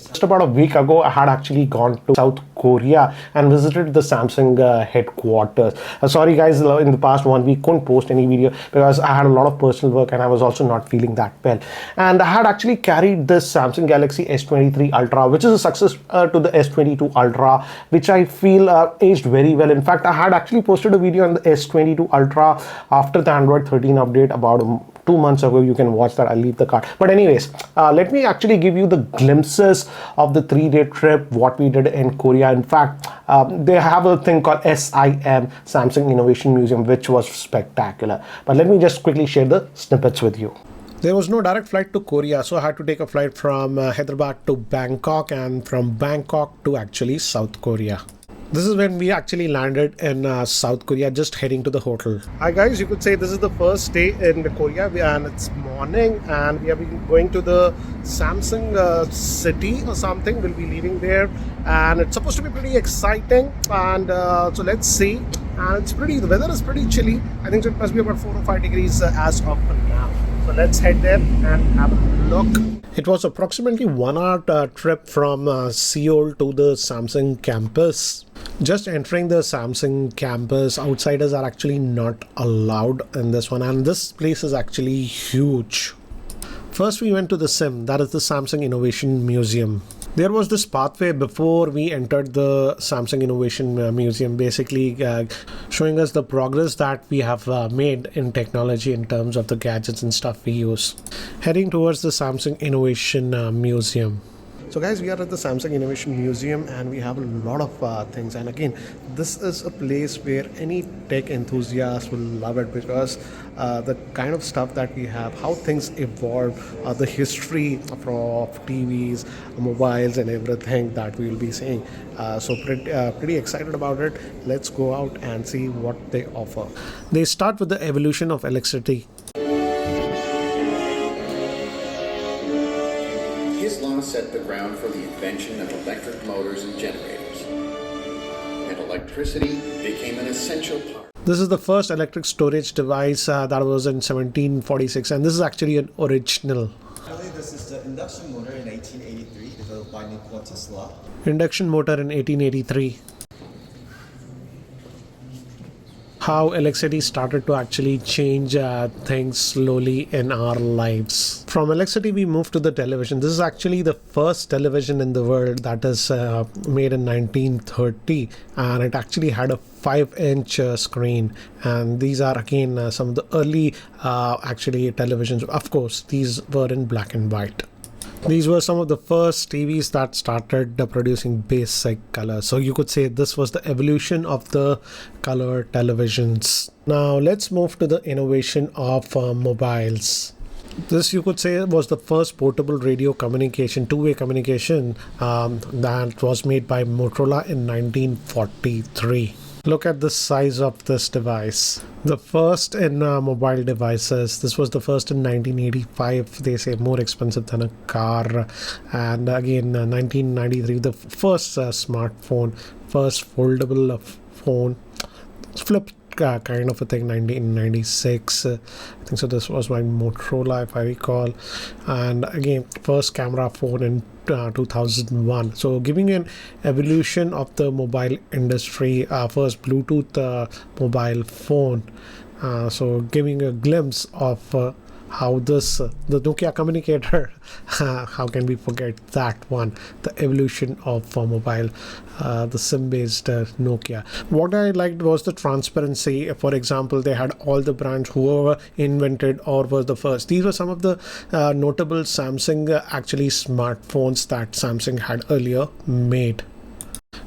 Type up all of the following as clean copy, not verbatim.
Just about a week ago, I had actually gone to South Korea and visited the Samsung headquarters. Sorry guys, in the past 1 week couldn't post any video because I had a lot of personal work and I was also not feeling that well. And I had actually carried this Samsung Galaxy S23 Ultra, which is a successor to the S22 Ultra, which I feel aged very well. In fact, I had actually posted a video on the S22 Ultra after the Android 13 update about 2 months ago. You can watch that. I'll leave the card. But anyways, let me actually give you the glimpses of the 3-day trip, what we did in Korea. In fact, they have a thing called SIM, Samsung Innovation Museum, which was spectacular. But let me just quickly share the snippets with you. There was no direct flight to Korea, so I had to take a flight from Hyderabad to Bangkok and from Bangkok to actually South Korea. This is when we actually landed in South Korea, just heading to the hotel. Hi guys, you could say this is the first day in Korea and it's morning and we are going to the Samsung city or something. We'll be leaving there and it's supposed to be pretty exciting and so let's see. And the weather is pretty chilly. I think it must be about 4 or 5 degrees as of now. So let's head there and have a look. It was approximately 1 hour trip from Seoul to the Samsung campus. Just entering the Samsung campus, outsiders are actually not allowed in this one, and this place is actually huge. First we went to the SIM, that is the Samsung Innovation Museum. There was this pathway before we entered the Samsung Innovation Museum, basically showing us the progress that we have made in technology in terms of the gadgets and stuff we use. Heading towards the Samsung Innovation Museum. So guys, we are at the Samsung Innovation Museum and we have a lot of things, and again this is a place where any tech enthusiast will love it because the kind of stuff that we have, how things evolve, the history of TVs, mobiles and everything that we will be seeing. So pretty excited about it. Let's go out and see what they offer. They start with the evolution of electricity. His law set the ground for the invention of electric motors and generators, and electricity became an essential part. This is the first electric storage device that was in 1746, and this is actually an original. This is the induction motor in 1883, developed by Nikola Tesla. Induction motor in 1883. How electricity started to actually change things slowly in our lives. From electricity we moved to the television. This is actually the first television in the world that is made in 1930, and it actually had a 5-inch screen, and these are again some of the early actually televisions. Of course, these were in black and white. These were some of the first TVs that started producing basic color. So you could say this was the evolution of the color televisions. Now let's move to the innovation of mobiles. This, you could say, was the first portable radio communication, two-way communication that was made by Motorola in 1943. Look at the size of this device. The first in mobile devices. This was the first in 1985. They say more expensive than a car. And again, 1993, the first smartphone, first foldable phone, flip kind of a thing. 1996, I think so. This was by Motorola, if I recall. And again, first camera phone in 2001. So giving an evolution of the mobile industry. First Bluetooth mobile phone. So giving a glimpse of how this the Nokia communicator, how can we forget that one, the evolution of mobile, the SIM based Nokia. What I liked was the transparency. For example, they had all the brands whoever invented or was the first. These were some of the notable Samsung actually smartphones that Samsung had earlier made.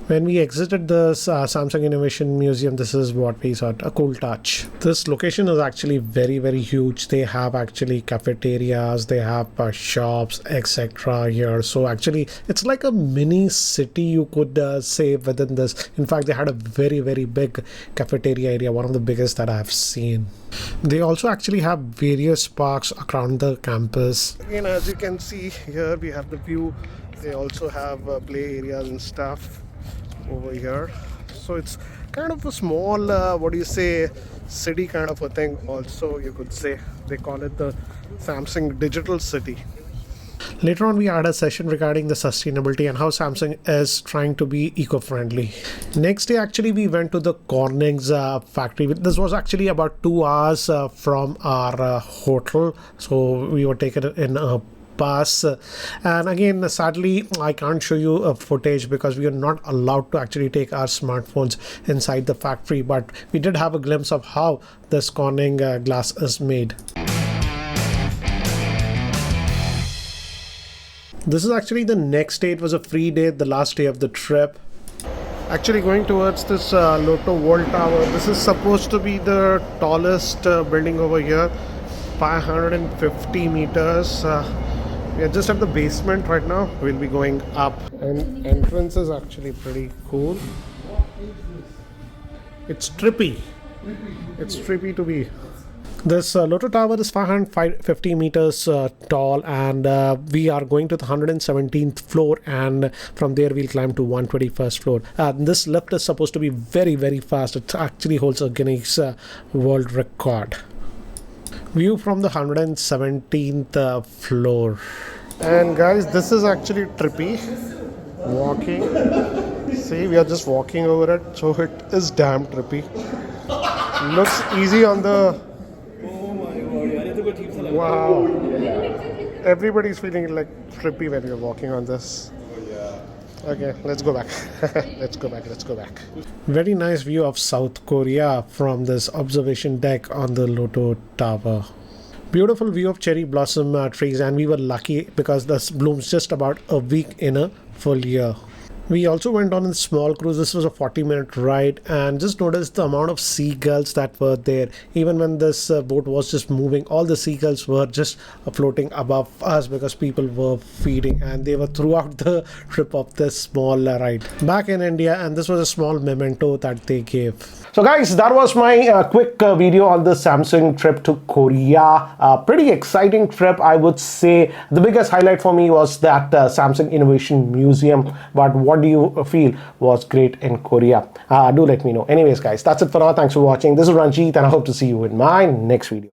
When we exited the Samsung Innovation Museum, this is what we saw, a cool touch. This location is actually very, very huge. They have actually cafeterias, they have shops, etc. here. So actually, it's like a mini city, you could say, within this. In fact, they had a very, very big cafeteria area, one of the biggest that I've seen. They also actually have various parks around the campus. Again, as you can see here, we have the view. They also have play areas and stuff over here. So it's kind of a small city kind of a thing. Also, you could say they call it the Samsung Digital City. Later on, we had a session regarding the sustainability and how Samsung is trying to be eco-friendly. Next day, actually, we went to the Corning's factory. This was actually about 2 hours from our hotel. So we were taken in a bus. And again, sadly, I can't show you a footage because we are not allowed to actually take our smartphones inside the factory. But we did have a glimpse of how this Corning glass is made. This is actually the next day. It was a free day, the last day of the trip. Actually going towards this Lotte World Tower. This is supposed to be the tallest building over here, 550 meters. We are just at the basement right now. We'll be going up. And entrance is actually pretty cool. It's trippy. It's trippy to be. This Lotte Tower is 550 meters tall, and we are going to the 117th floor, and from there we'll climb to 121st floor. This lift is supposed to be very, very fast. It actually holds a Guinness World Record. View from the 117th floor. And guys, this is actually trippy. Walking. See, we are just walking over it, so it is damn trippy. Looks easy on the... Wow. Everybody's feeling like trippy when you're walking on this. Okay, let's go back. Let's go back. Very nice view of South Korea from this observation deck on the Lotte Tower. Beautiful view of cherry blossom trees, and we were lucky because this blooms just about a week in a full year. We also went on a small cruise. This was a 40-minute ride, and just noticed the amount of seagulls that were there. Even when this boat was just moving, all the seagulls were just floating above us because people were feeding, and they were throughout the trip of this small ride. Back in India, and this was a small memento that they gave. So guys, that was my quick video on the Samsung trip to Korea. Pretty exciting trip, I would say. The biggest highlight for me was that Samsung Innovation Museum. But what do you feel was great in Korea? Do let me know. Anyways guys, that's it for now. Thanks for watching. This is Ranjit, and I hope to see you in my next video.